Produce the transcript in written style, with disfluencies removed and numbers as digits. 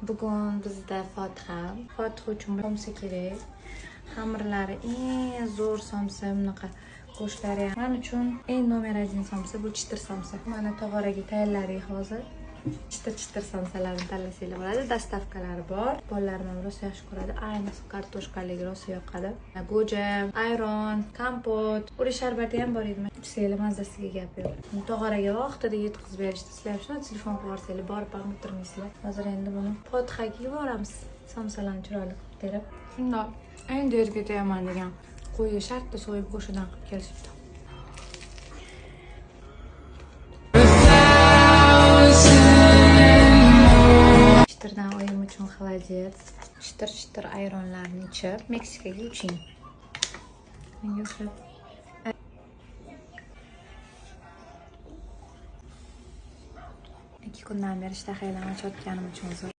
Bugun bizda fotiha uchun somsa kerak. Xamirlari eng zo'r somsa, bunaqa go'shtlari ham. Men uchun eng nomer 1 somsa bu chitir somsa. Mana tog'oraga tayyorladik hozir. Chitir somsalarni tanlasanglar bo'ladi. Dastavkalari bor. Bolalarim ham rosa yaxshi ko'radi. Ayniqsa kartoshkaligi rosa yoqadi. Go'ja, ayron, kompot, uri sharbati ham bor edi. Ichsanglar mazasiga gap yo'q. Tog'oraga vaqtida yetkazib berishdi. Sizlar shuni telefon qilib yuborsanglar, borib ham o'tirmaysizlar. Hozir endi buni fotihaga yuboramiz. Somsalarni chiroyli qilib terib. Shundoq endi yerga tayyorman degan qo'yni shartta so'yib go'shidan qilib kelishibdi. Chitirdan oyim uchun xolodilnik, chitir ayronlarni ichib Meksikaga uching. Menga o'xshab. Ikki kundan beri ishtahalarni ochayotganim uchun